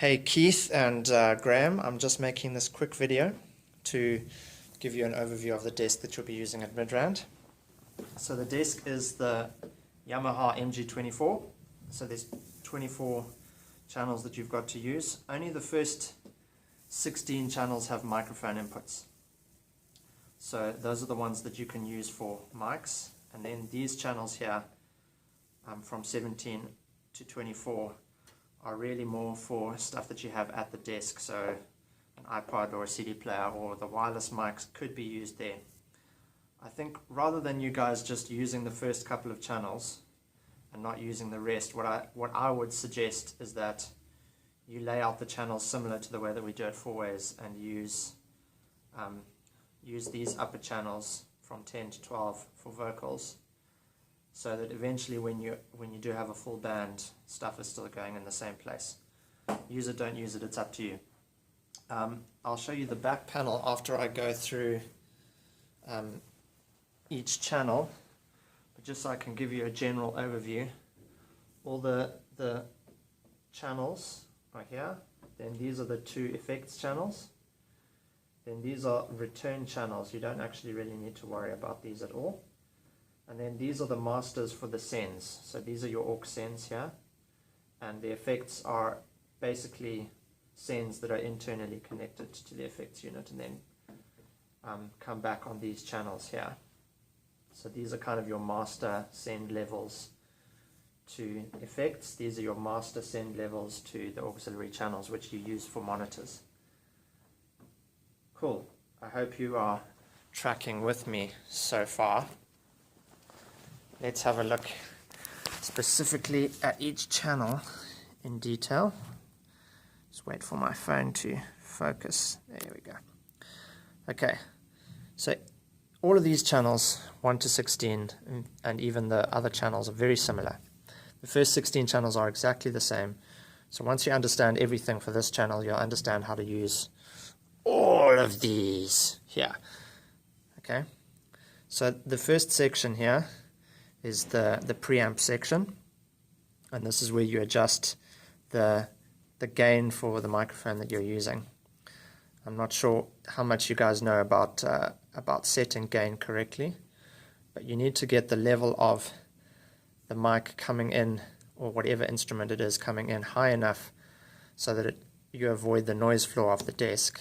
Hey Keith and Graham, I'm just making this quick video to give you an overview of the desk that you'll be using at Midrand. So the desk is the Yamaha MG24, so there's 24 channels that you've got to use. Only the first 16 channels have microphone inputs. So those are the ones that you can use for mics, and then these channels here from 17 to 24 are really more for stuff that you have at the desk, so an iPod or a CD player or the wireless mics could be used there. I think rather than you guys just using the first couple of channels and not using the rest, what I would suggest is that you lay out the channels similar to the way that we do it 4-ways and use these upper channels from 10 to 12 for vocals, so that eventually when you do have a full band, stuff is still going in the same place. Use it, don't use it, it's up to you. I'll show you the back panel after I go through each channel, but just so I can give you a general overview. All the channels are here, then these are the two effects channels, then these are return channels. You don't actually really need to worry about these at all. And then these are the masters for the sends. So these are your aux sends here, and the effects are basically sends that are internally connected to the effects unit and then come back on these channels here. So these are kind of your master send levels to effects. These are your master send levels to the auxiliary channels, which you use for monitors. Cool. I hope you are tracking with me so far. Let's have a look specifically at each channel in detail. Just wait for my phone to focus. There we go. Okay, so all of these channels, 1 to 16, and even the other channels are very similar. The first 16 channels are exactly the same. So once you understand everything for this channel, you'll understand how to use all of these here. Okay, so the first section here is the preamp section, and this is where you adjust the gain for the microphone that you're using. I'm not sure how much you guys know about setting gain correctly, but you need to get the level of the mic coming in, or whatever instrument it is coming in, high enough so that you avoid the noise floor of the desk,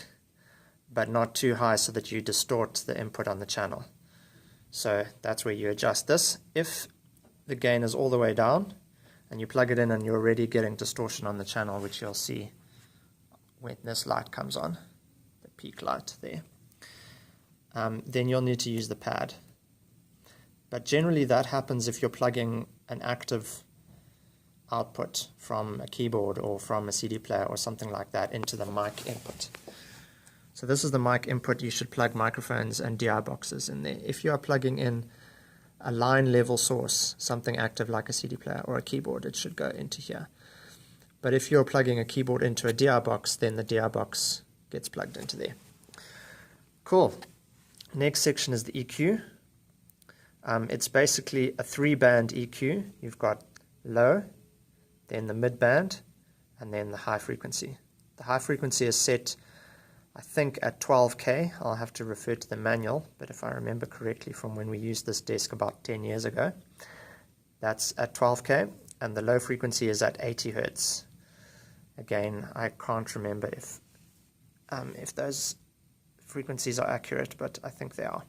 but not too high so that you distort the input on the channel. So that's where you adjust this. If the gain is all the way down and you plug it in and you're already getting distortion on the channel, which you'll see when this light comes on, the peak light there, then you'll need to use the pad. But generally that happens if you're plugging an active output from a keyboard or from a CD player or something like that into the mic input. So this is the mic input. You should plug microphones and DI boxes in there. If you are plugging in a line level source, something active like a CD player or a keyboard, it should go into here. But if you're plugging a keyboard into a DI box, then the DI box gets plugged into there. Cool. Next section is the EQ. It's basically a 3-band EQ. You've got low, then the mid-band, and then the high frequency. The high frequency is set, I think, at 12K. I'll have to refer to the manual, but if I remember correctly from when we used this desk about 10 years ago, that's at 12K, and the low frequency is at 80 Hertz. Again, I can't remember if those frequencies are accurate, but I think they are.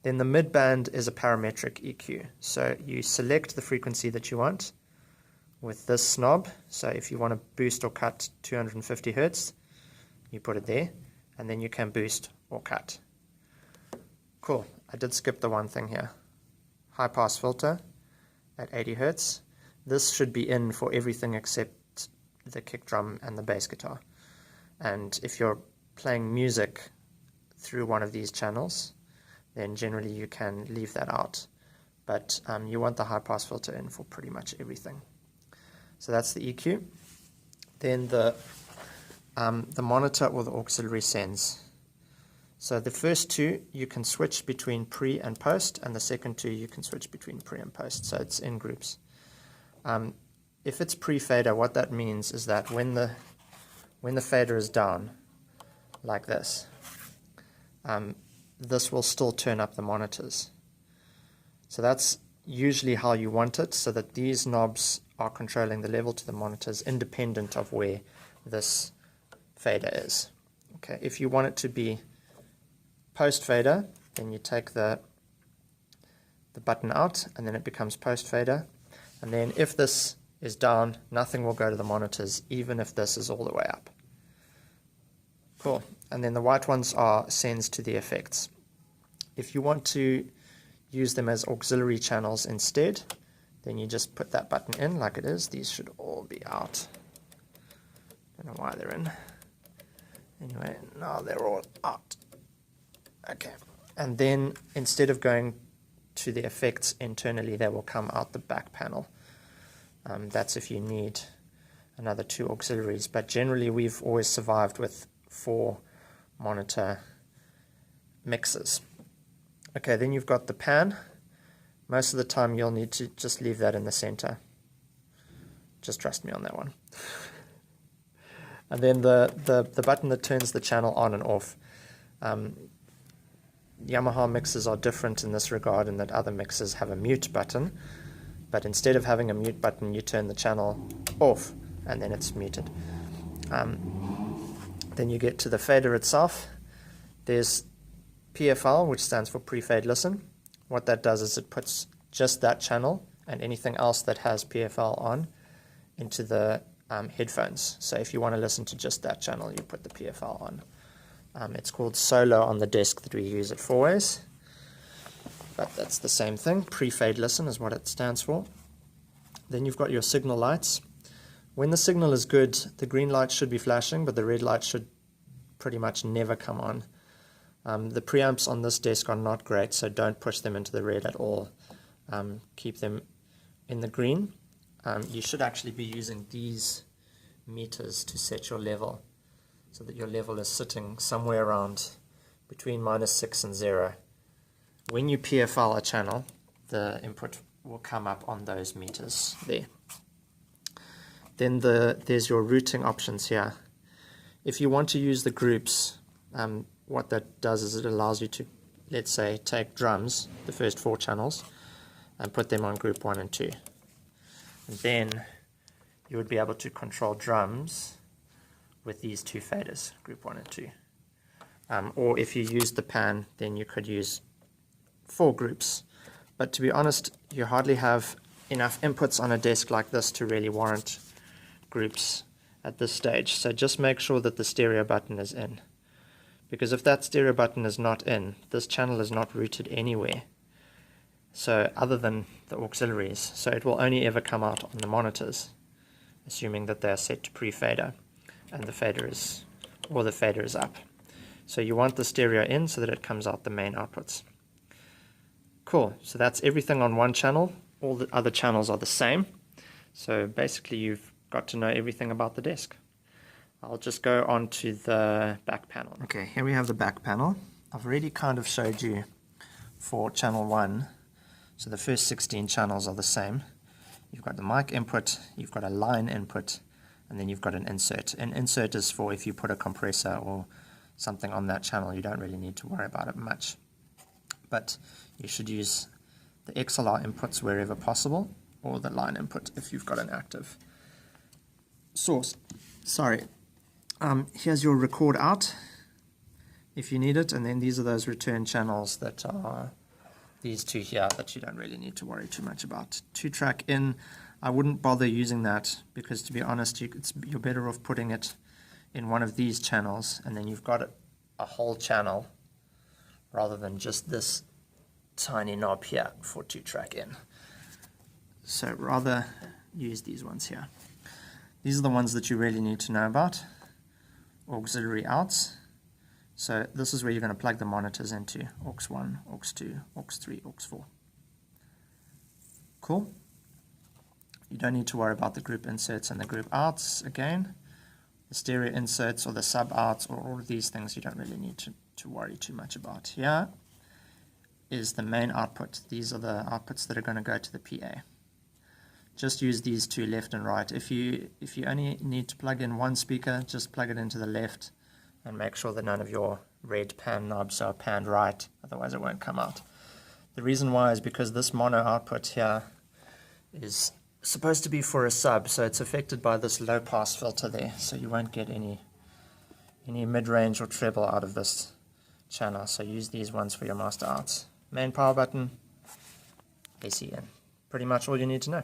Then the mid-band is a parametric EQ. So you select the frequency that you want with this knob. So if you want to boost or cut 250 Hertz, you put it there, and then you can boost or cut. Cool. I did skip the one thing here. High pass filter at 80 Hertz. This should be in for everything except the kick drum and the bass guitar. And if you're playing music through one of these channels, then generally you can leave that out. But you want the high pass filter in for pretty much everything. So that's the EQ. Then the monitor or the auxiliary sends. So the first two you can switch between pre and post, and the second two you can switch between pre and post, so it's in groups. If it's pre-fader, what that means is that when the when the fader is down, like this, this will still turn up the monitors. So that's usually how you want it, so that these knobs are controlling the level to the monitors independent of where this fader is. Okay, if you want it to be post fader, then you take the button out and then it becomes post fader. And then if this is down, nothing will go to the monitors, even if this is all the way up. Cool. And then the white ones are sends to the effects. If you want to use them as auxiliary channels instead, then you just put that button in like it is. These should all be out. Don't know why they're in. Anyway, now they're all out. Okay. And then instead of going to the effects internally, they will come out the back panel. That's if you need another 2 auxiliaries, but generally we've always survived with 4 monitor mixers. Okay, then you've got the pan. Most of the time you'll need to just leave that in the center. Just trust me on that one. And then the button that turns the channel on and off. Yamaha mixers are different in this regard in that other mixers have a mute button, but instead of having a mute button, you turn the channel off and then it's muted. Then you get to the fader itself. There's PFL, which stands for pre-fade listen. What that does is it puts just that channel and anything else that has PFL on into the headphones. So if you want to listen to just that channel, you put the PFL on. It's called solo on the desk that we use at 4Ways, but that's the same thing. Pre-fade listen is what it stands for. Then you've got your signal lights. When the signal is good, the green light should be flashing, but the red light should pretty much never come on. The preamps on this desk are not great, so don't push them into the red at all. Keep them in the green. You should actually be using these meters to set your level, so that your level is sitting somewhere around between -6 and 0. When you PFL a channel, the input will come up on those meters there. Then there's your routing options here. If you want to use the groups, what that does is it allows you to, let's say, take drums, the first 4 channels, and put them on group 1 and 2. And then you would be able to control drums with these 2 faders, group 1 and 2. Or if you use the pan, then you could use 4 groups. But to be honest, you hardly have enough inputs on a desk like this to really warrant groups at this stage. So just make sure that the stereo button is in. Because if that stereo button is not in, this channel is not routed anywhere. So other than the auxiliaries. So it will only ever come out on the monitors, assuming that they are set to pre-fader and the fader is up. So you want the stereo in so that it comes out the main outputs. Cool, so that's everything on one channel. All the other channels are the same. So basically you've got to know everything about the desk. I'll just go on to the back panel. Okay, here we have the back panel. I've already kind of showed you for channel 1. So the first 16 channels are the same. You've got the mic input, you've got a line input, and then you've got an insert. An insert is for if you put a compressor or something on that channel, you don't really need to worry about it much. But you should use the XLR inputs wherever possible, or the line input if you've got an active source. Sorry. Here's your record out if you need it, and then these are those return channels that are these 2 here that you don't really need to worry too much about. 2-track in, I wouldn't bother using that because, to be honest, you're better off putting it in one of these channels, and then you've got a whole channel rather than just this tiny knob here for 2-track in. So rather use these ones here. These are the ones that you really need to know about. Auxiliary outs. So this is where you're going to plug the monitors into. Aux 1, Aux 2, Aux 3, Aux 4. Cool. You don't need to worry about the group inserts and the group outs again. The stereo inserts or the sub outs or all of these things you don't really need to worry too much about. Here is the main output. These are the outputs that are going to go to the PA. just use these two, left and right. If you only need to plug in one speaker, just plug it into the left and make sure that none of your red pan knobs are panned right, otherwise it won't come out. The reason why is because this mono output here is supposed to be for a sub, so it's affected by this low pass filter there, so you won't get any mid-range or treble out of this channel. So use these ones for your master outs. Main power button, AC in. Pretty much all you need to know.